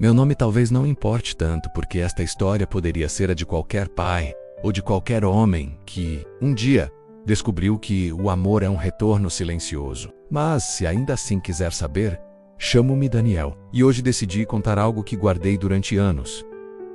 Meu nome talvez não importe tanto, porque esta história poderia ser a de qualquer pai ou de qualquer homem que, um dia, descobriu que o amor é um retorno silencioso. Mas, se ainda assim quiser saber, chamo-me Daniel. E hoje decidi contar algo que guardei durante anos.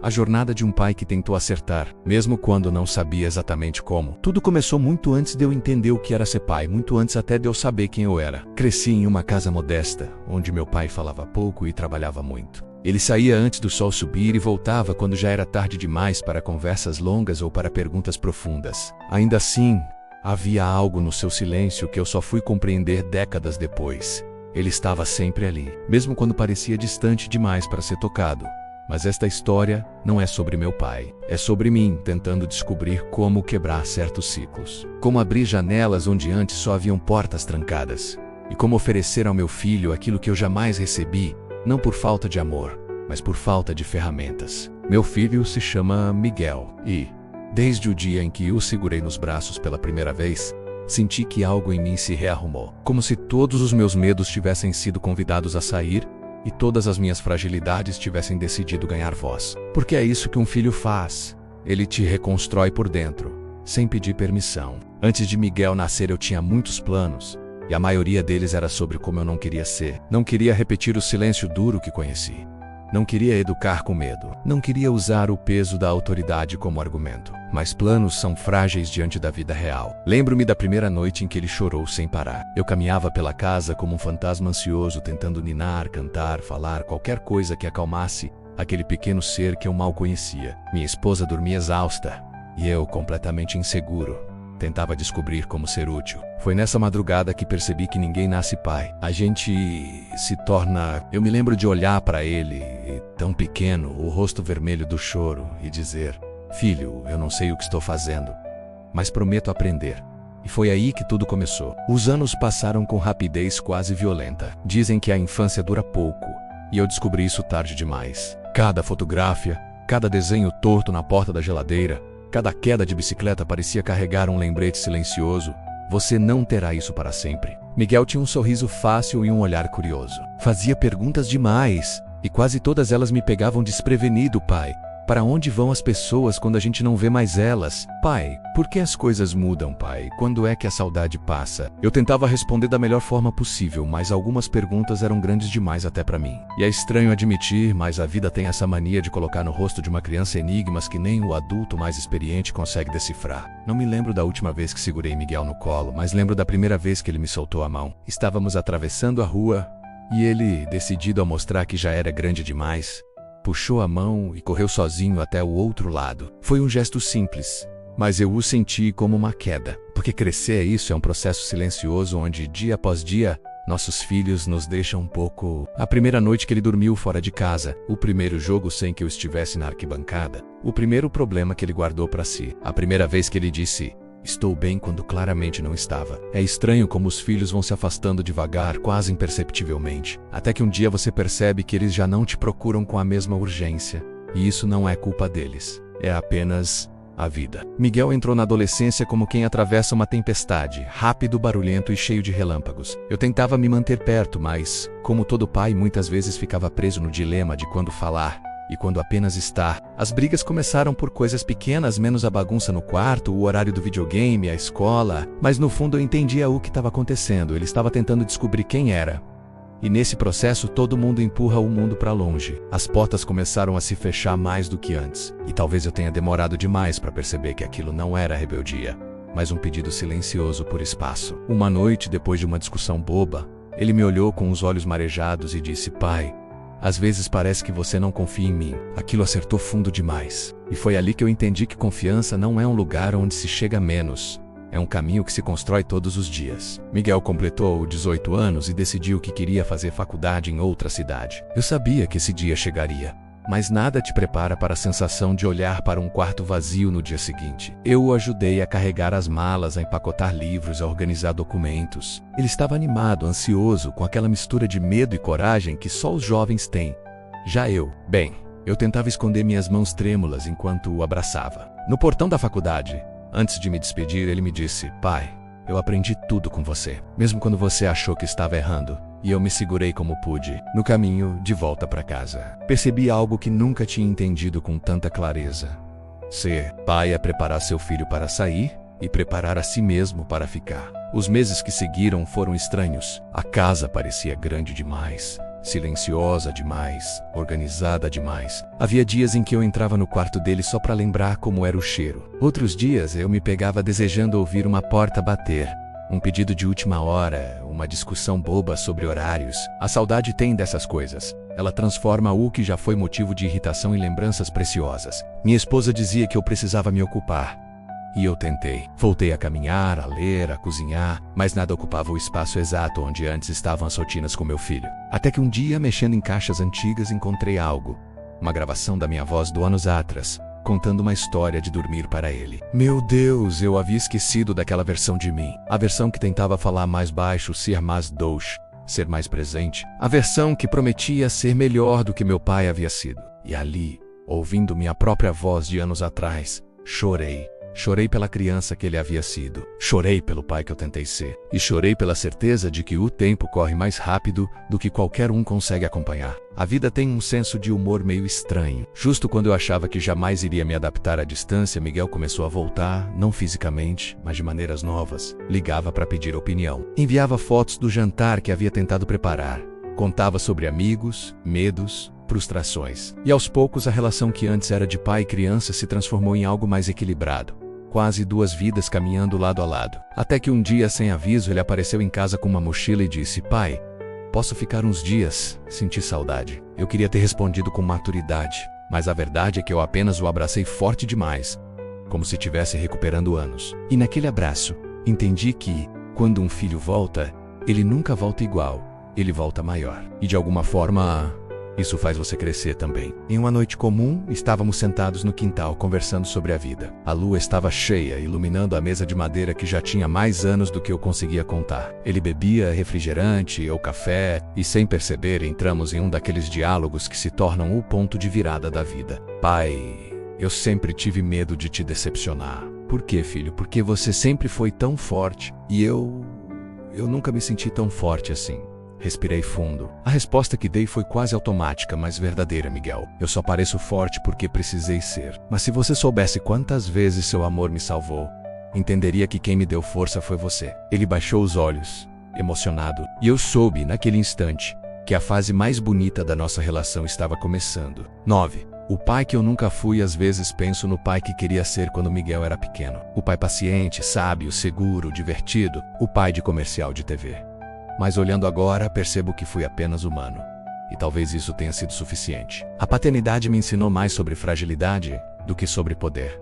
A jornada de um pai que tentou acertar, mesmo quando não sabia exatamente como. Tudo começou muito antes de eu entender o que era ser pai, muito antes até de eu saber quem eu era. Cresci em uma casa modesta, onde meu pai falava pouco e trabalhava muito. Ele saía antes do sol subir e voltava quando já era tarde demais para conversas longas ou para perguntas profundas. Ainda assim, havia algo no seu silêncio que eu só fui compreender décadas depois. Ele estava sempre ali, mesmo quando parecia distante demais para ser tocado. Mas esta história não é sobre meu pai. É sobre mim, tentando descobrir como quebrar certos ciclos. Como abrir janelas onde antes só haviam portas trancadas. E como oferecer ao meu filho aquilo que eu jamais recebi, não por falta de amor, mas por falta de ferramentas. Meu filho se chama Miguel e, desde o dia em que o segurei nos braços pela primeira vez, senti que algo em mim se rearrumou. Como se todos os meus medos tivessem sido convidados a sair e todas as minhas fragilidades tivessem decidido ganhar voz. Porque é isso que um filho faz. Ele te reconstrói por dentro, sem pedir permissão. Antes de Miguel nascer eu tinha muitos planos, e a maioria deles era sobre como eu não queria ser. Não queria repetir o silêncio duro que conheci. Não queria educar com medo. Não queria usar o peso da autoridade como argumento. Mas planos são frágeis diante da vida real. Lembro-me da primeira noite em que ele chorou sem parar. Eu caminhava pela casa como um fantasma ansioso, tentando ninar, cantar, falar qualquer coisa que acalmasse aquele pequeno ser que eu mal conhecia. Minha esposa dormia exausta, e eu, completamente inseguro, tentava descobrir como ser útil. Foi nessa madrugada que percebi que ninguém nasce pai. A gente se torna... Eu me lembro de olhar para ele, tão pequeno, o rosto vermelho do choro, e dizer: filho, eu não sei o que estou fazendo, mas prometo aprender. E foi aí que tudo começou. Os anos passaram com rapidez quase violenta. Dizem que a infância dura pouco, e eu descobri isso tarde demais. Cada fotografia, cada desenho torto na porta da geladeira, cada queda de bicicleta parecia carregar um lembrete silencioso: você não terá isso para sempre. Miguel tinha um sorriso fácil e um olhar curioso. Fazia perguntas demais, e quase todas elas me pegavam desprevenido. Pai, para onde vão as pessoas quando a gente não vê mais elas? Pai, por que as coisas mudam, pai? Quando é que a saudade passa? Eu tentava responder da melhor forma possível, mas algumas perguntas eram grandes demais até para mim. E é estranho admitir, mas a vida tem essa mania de colocar no rosto de uma criança enigmas que nem o adulto mais experiente consegue decifrar. Não me lembro da última vez que segurei Miguel no colo, mas lembro da primeira vez que ele me soltou a mão. Estávamos atravessando a rua, e ele, decidido a mostrar que já era grande demais, puxou a mão e correu sozinho até o outro lado. Foi um gesto simples, mas eu o senti como uma queda. Porque crescer é um processo silencioso onde, dia após dia, nossos filhos nos deixam um pouco... A primeira noite que ele dormiu fora de casa, o primeiro jogo sem que eu estivesse na arquibancada, o primeiro problema que ele guardou para si, a primeira vez que ele disse: estou bem, quando claramente não estava. É estranho como os filhos vão se afastando devagar, quase imperceptivelmente, até que um dia você percebe que eles já não te procuram com a mesma urgência. E isso não é culpa deles. É apenas a vida. Miguel entrou na adolescência como quem atravessa uma tempestade, rápido, barulhento e cheio de relâmpagos. Eu tentava me manter perto, mas, como todo pai, muitas vezes ficava preso no dilema de quando falar e quando apenas estar. As brigas começaram por coisas pequenas, menos a bagunça no quarto, o horário do videogame, a escola. Mas no fundo eu entendia o que estava acontecendo. Ele estava tentando descobrir quem era. E nesse processo todo mundo empurra o mundo para longe. As portas começaram a se fechar mais do que antes. E talvez eu tenha demorado demais para perceber que aquilo não era rebeldia, mas um pedido silencioso por espaço. Uma noite, depois de uma discussão boba, ele me olhou com os olhos marejados e disse: pai, às vezes parece que você não confia em mim. Aquilo acertou fundo demais. E foi ali que eu entendi que confiança não é um lugar onde se chega menos. É um caminho que se constrói todos os dias. Miguel completou 18 anos e decidiu que queria fazer faculdade em outra cidade. Eu sabia que esse dia chegaria. Mas nada te prepara para a sensação de olhar para um quarto vazio no dia seguinte. Eu o ajudei a carregar as malas, a empacotar livros, a organizar documentos. Ele estava animado, ansioso, com aquela mistura de medo e coragem que só os jovens têm. Já eu tentava esconder minhas mãos trêmulas enquanto o abraçava. No portão da faculdade, antes de me despedir, ele me disse: pai, eu aprendi tudo com você. Mesmo quando você achou que estava errando, e eu me segurei como pude. No caminho de volta para casa, percebi algo que nunca tinha entendido com tanta clareza. Ser pai é preparar seu filho para sair e preparar a si mesmo para ficar. Os meses que seguiram foram estranhos. A casa parecia grande demais, silenciosa demais, organizada demais. Havia dias em que eu entrava no quarto dele só para lembrar como era o cheiro. Outros dias eu me pegava desejando ouvir uma porta bater. Um pedido de última hora, uma discussão boba sobre horários. A saudade tem dessas coisas. Ela transforma o que já foi motivo de irritação em lembranças preciosas. Minha esposa dizia que eu precisava me ocupar. E eu tentei. Voltei a caminhar, a ler, a cozinhar, mas nada ocupava o espaço exato onde antes estavam as rotinas com meu filho. Até que um dia, mexendo em caixas antigas, encontrei algo. Uma gravação da minha voz do anos atrás, contando uma história de dormir para ele. Meu Deus, eu havia esquecido daquela versão de mim. A versão que tentava falar mais baixo, ser mais doce, ser mais presente. A versão que prometia ser melhor do que meu pai havia sido. E ali, ouvindo minha própria voz de anos atrás, chorei. Chorei pela criança que ele havia sido. Chorei pelo pai que eu tentei ser. E chorei pela certeza de que o tempo corre mais rápido do que qualquer um consegue acompanhar. A vida tem um senso de humor meio estranho. Justo quando eu achava que jamais iria me adaptar à distância, Miguel começou a voltar, não fisicamente, mas de maneiras novas. Ligava para pedir opinião. Enviava fotos do jantar que havia tentado preparar. Contava sobre amigos, medos, frustrações. E aos poucos a relação que antes era de pai e criança se transformou em algo mais equilibrado. Quase duas vidas caminhando lado a lado. Até que um dia, sem aviso, ele apareceu em casa com uma mochila e disse: "Pai, posso ficar uns dias?" Senti saudade. Eu queria ter respondido com maturidade, mas a verdade é que eu apenas o abracei forte demais, como se estivesse recuperando anos. E naquele abraço, entendi que, quando um filho volta, ele nunca volta igual, ele volta maior. E de alguma forma, isso faz você crescer também. Em uma noite comum, estávamos sentados no quintal conversando sobre a vida. A lua estava cheia, iluminando a mesa de madeira que já tinha mais anos do que eu conseguia contar. Ele bebia refrigerante ou café e, sem perceber, entramos em um daqueles diálogos que se tornam o ponto de virada da vida. "Pai, eu sempre tive medo de te decepcionar." "Por quê, filho?" "Porque você sempre foi tão forte e eu nunca me senti tão forte assim." Respirei fundo. A resposta que dei foi quase automática, mas verdadeira, Miguel. Eu só pareço forte porque precisei ser. Mas se você soubesse quantas vezes seu amor me salvou, entenderia que quem me deu força foi você. Ele baixou os olhos, emocionado, e eu soube, naquele instante, que a fase mais bonita da nossa relação estava começando. 9. O pai que eu nunca fui. Às vezes penso no pai que queria ser quando Miguel era pequeno. O pai paciente, sábio, seguro, divertido. O pai de comercial de TV. Mas olhando agora, percebo que fui apenas humano. E talvez isso tenha sido suficiente. A paternidade me ensinou mais sobre fragilidade do que sobre poder.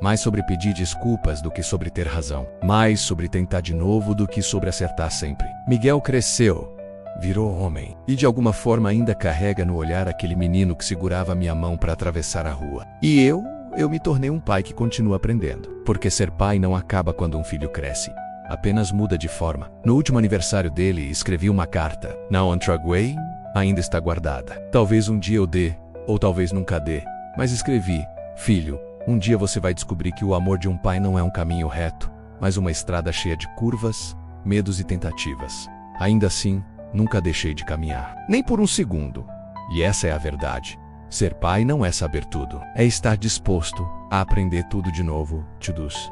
Mais sobre pedir desculpas do que sobre ter razão. Mais sobre tentar de novo do que sobre acertar sempre. Miguel cresceu, virou homem. E de alguma forma ainda carrega no olhar aquele menino que segurava minha mão para atravessar a rua. E eu me tornei um pai que continua aprendendo. Porque ser pai não acaba quando um filho cresce. Apenas muda de forma. No último aniversário dele, escrevi uma carta. Na Ontraguay, ainda está guardada. Talvez um dia eu dê, ou talvez nunca dê. Mas escrevi: "Filho, um dia você vai descobrir que o amor de um pai não é um caminho reto, mas uma estrada cheia de curvas, medos e tentativas. Ainda assim, nunca deixei de caminhar. Nem por um segundo." E essa é a verdade. Ser pai não é saber tudo. É estar disposto a aprender tudo de novo. Tudus.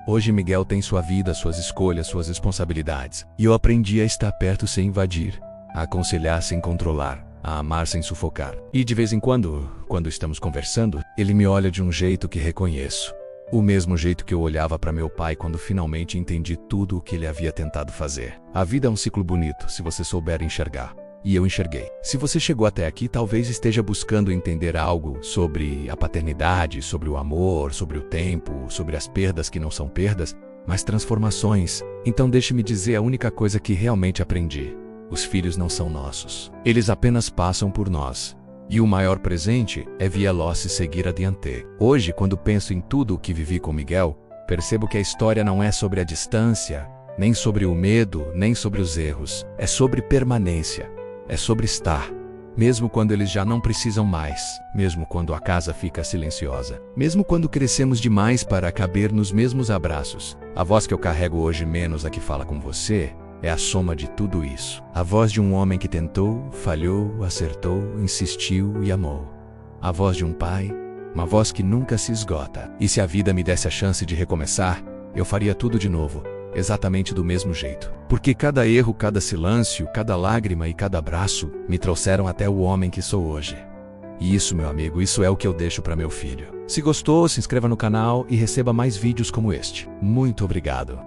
Hoje Miguel tem sua vida, suas escolhas, suas responsabilidades. E eu aprendi a estar perto sem invadir, a aconselhar sem controlar, a amar sem sufocar. E de vez em quando estamos conversando, ele me olha de um jeito que reconheço. O mesmo jeito que eu olhava para meu pai quando finalmente entendi tudo o que ele havia tentado fazer. A vida é um ciclo bonito, se você souber enxergar. E eu enxerguei. Se você chegou até aqui, talvez esteja buscando entender algo sobre a paternidade, sobre o amor, sobre o tempo, sobre as perdas que não são perdas, mas transformações. Então deixe-me dizer a única coisa que realmente aprendi. Os filhos não são nossos. Eles apenas passam por nós. E o maior presente é veloz seguir adiante. Hoje, quando penso em tudo o que vivi com Miguel, percebo que a história não é sobre a distância, nem sobre o medo, nem sobre os erros. É sobre permanência. É sobre estar, mesmo quando eles já não precisam mais, mesmo quando a casa fica silenciosa, mesmo quando crescemos demais para caber nos mesmos abraços. A voz que eu carrego hoje, menos a que fala com você, é a soma de tudo isso. A voz de um homem que tentou, falhou, acertou, insistiu e amou. A voz de um pai, uma voz que nunca se esgota. E se a vida me desse a chance de recomeçar, eu faria tudo de novo, exatamente do mesmo jeito. Porque cada erro, cada silêncio, cada lágrima e cada abraço me trouxeram até o homem que sou hoje. E isso, meu amigo, isso é o que eu deixo para meu filho. Se gostou, se inscreva no canal e receba mais vídeos como este. Muito obrigado.